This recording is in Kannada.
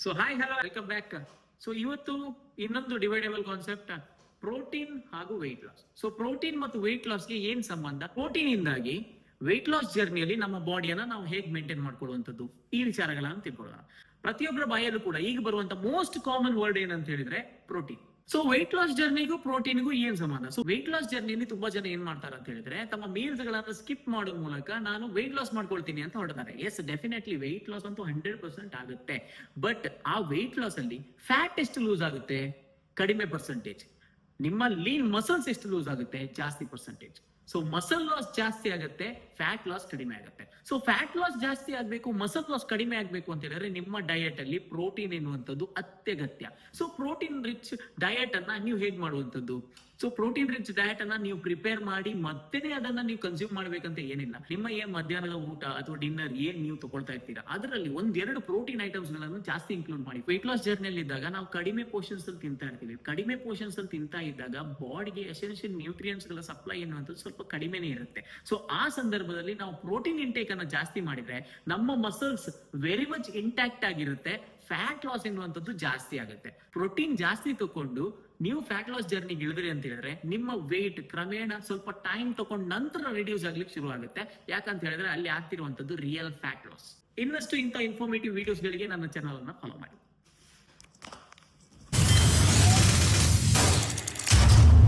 So hi hello welcome back. So ಇವತ್ತು ಇನ್ನೊಂದು ಡಿವೈಡೇಬಲ್ ಕಾನ್ಸೆಪ್ಟ್, ಪ್ರೋಟೀನ್ ಹಾಗೂ ವೆಯ್ಟ್ ಲಾಸ್. ಸೊ ಪ್ರೋಟೀನ್ ಮತ್ತು ವೆಯ್ಟ್ ಲಾಸ್ಗೆ ಏನ್ ಸಂಬಂಧ, ಪ್ರೋಟೀನ್ ಇಂದಾಗಿ ವೆಯ್ಟ್ ಲಾಸ್ ಜರ್ನಿಯಲ್ಲಿ ನಮ್ಮ ಬಾಡಿಯನ್ನ ನಾವು ಹೇಗೆ ಮೇಂಟೈನ್ ಮಾಡ್ಕೊಳ್ಳುವಂಥದ್ದು, ಈ ವಿಚಾರಗಳನ್ನ ತಿಳ್ಕೊಳ್ಳೋಣ. ಪ್ರತಿಯೊಬ್ಬರ ಬಾಯಲ್ಲೂ ಕೂಡ ಈಗ ಬರುವಂತ ಮೋಸ್ಟ್ ಕಾಮನ್ ವರ್ಡ್ ಏನಂತ ಹೇಳಿದ್ರೆ ಪ್ರೋಟೀನ್. ಸೊ ವೆಯ್ಟ್ ಲಾಸ್ ಜರ್ನಿಗೂ ಪ್ರೋಟೀನ್ಗೂ ಏನ್ ಸಂಬಂಧ? ಸೊ ವೆಯ್ಟ್ ಲಾಸ್ ಜರ್ನಿಯಲ್ಲಿ ತುಂಬಾ ಜನ ಏನ್ ಮಾಡ್ತಾರೆ ಅಂತ ಹೇಳಿದ್ರೆ, ತಮ್ಮ ಮೀಲ್ಸ್ ಗಳನ್ನ ಸ್ಕಿಪ್ ಮಾಡೋ ಮೂಲಕ ನಾನು ವೆಯ್ಟ್ ಲಾಸ್ ಮಾಡ್ಕೊಳ್ತೀನಿ ಅಂತ ಹೊರಡ್ತಾರೆ. ಎಸ್, ಡೆಫಿನೆಟ್ಲಿ ವೆಯ್ಟ್ ಲಾಸ್ ಅಂತೂ 100% ಆಗುತ್ತೆ. ಬಟ್ ಆ ವೆಯ್ಟ್ ಲಾಸ್ ಅಲ್ಲಿ ಫ್ಯಾಟ್ ಎಷ್ಟು ಲೂಸ್ ಆಗುತ್ತೆ? ಕಡಿಮೆ ಪರ್ಸೆಂಟೇಜ್. ನಿಮ್ಮ ಲೀನ್ ಮಸಲ್ಸ್ ಎಷ್ಟು ಲೂಸ್ ಆಗುತ್ತೆ? ಜಾಸ್ತಿ ಪರ್ಸೆಂಟೇಜ್. ಸೊ ಮಸಲ್ ಲಾಸ್ ಜಾಸ್ತಿ ಆಗುತ್ತೆ, ಫ್ಯಾಟ್ ಲಾಸ್ ಕಡಿಮೆ ಆಗುತ್ತೆ. ಸೊ ಫ್ಯಾಟ್ ಲಾಸ್ ಜಾಸ್ತಿ ಆಗ್ಬೇಕು, ಮಸಲ್ ಲಾಸ್ ಕಡಿಮೆ ಆಗ್ಬೇಕು ಅಂತ ಹೇಳಿದ್ರೆ ನಿಮ್ಮ ಡಯಟ್ ಅಲ್ಲಿ ಪ್ರೋಟೀನ್ ಎನ್ನುವಂಥದ್ದು ಅತ್ಯಗತ್ಯ. ಸೊ ಪ್ರೋಟೀನ್ ರಿಚ್ ಡಯಟ್ ಅನ್ನ ನೀವು ಹೇಗ್ ಮಾಡುವಂಥದ್ದು? ಸೊ ಪ್ರೋಟೀನ್ ರಿಚ್ ಡಯಟ್ ಅನ್ನ ನೀವು ಪ್ರಿಪೇರ್ ಮಾಡಿ ಮತ್ತೇನೆ ಅದನ್ನ ನೀವು ಕನ್ಸ್ಯೂಮ್ ಮಾಡ್ಬೇಕಂತ ಏನಿಲ್ಲ. ನಿಮ್ಮ ಏನ್ ಮಧ್ಯಾಹ್ನದ ಊಟ ಅಥವಾ ಡಿನ್ನರ್ ಏನ್ ನೀವು ತಗೊಳ್ತಾ ಇರ್ತೀರಾ ಅದರಲ್ಲಿ ಒಂದೆರಡು ಪ್ರೋಟೀನ್ ಐಟಮ್ಸ್ ಗಳನ್ನು ಜಾಸ್ತಿ ಇನ್ಕ್ಲೂಡ್ ಮಾಡಿ. ವೆಯ್ಟ್ ಲಾಸ್ ಜರ್ನಿಯಲ್ಲಿ ಇದ್ದಾಗ ನಾವು ಕಡಿಮೆ ಪೋರ್ಷನ್ಸ್ ಅಲ್ಲಿ ತಿಂತಾ ಇರ್ತೀವಿ. ಕಡಿಮೆ ಪೋರ್ಷನ್ಸ್ ಅಲ್ಲಿ ತಿಂತಾ ಇದ್ದಾಗ ಬಾಡಿಗೆ ಎಸೆನ್ಷಿಯಲ್ ನ್ಯೂಟ್ರಿಯೆಂಟ್ಸ್ ಗಳ ಸಪ್ಲೈ ಎನ್ನುವಂಥದ್ದು ಸ್ವಲ್ಪ ಕಡಿಮೆನೇ ಇರುತ್ತೆ. ಸೊ ಆ ಸಂದರ್ಭದಲ್ಲಿ ನಾವು ಪ್ರೋಟೀನ್ ಇಂಟೇಕ್ ಅನ್ನ ಜಾಸ್ತಿ ಮಾಡಿದ್ರೆ ನಮ್ಮ ಮಸಲ್ಸ್ ವೆರಿ ಮಚ್ ಇಂಟ್ಯಾಕ್ಟ್ ಆಗಿರುತ್ತೆ, ಫ್ಯಾಟ್ ಲಾಸ್ ಎನ್ನುವಂಥದ್ದು ಜಾಸ್ತಿ ಆಗುತ್ತೆ. ಪ್ರೋಟೀನ್ ಜಾಸ್ತಿ ತಗೊಂಡು ನೀವು ಫ್ಯಾಟ್ ಲಾಸ್ ಜರ್ನಿಗೆ ಇಳಿದ್ರಿ ಅಂತ ಹೇಳಿದ್ರೆ ನಿಮ್ಮ ವೇಟ್ ಕ್ರಮೇಣ ಸ್ವಲ್ಪ ಟೈಮ್ ತಗೊಂಡ್ ನಂತರ ರಿಡ್ಯೂಸ್ ಆಗ್ಲಿಕ್ಕೆ ಶುರು ಆಗುತ್ತೆ. ಯಾಕಂತ ಹೇಳಿದ್ರೆ ಅಲ್ಲಿ ಆಗ್ತಿರುವಂತದ್ದು ರಿಯಲ್ ಫ್ಯಾಟ್ ಲಾಸ್. ಇನ್ನಷ್ಟು ಇಂಥ ಇನ್ಫಾರ್ಮೇಟಿವ್ ವಿಡಿಯೋಸ್ ಗಳಿಗೆ ನನ್ನ ಚಾನಲ್ ಅನ್ನ ಫಾಲೋ ಮಾಡಿ.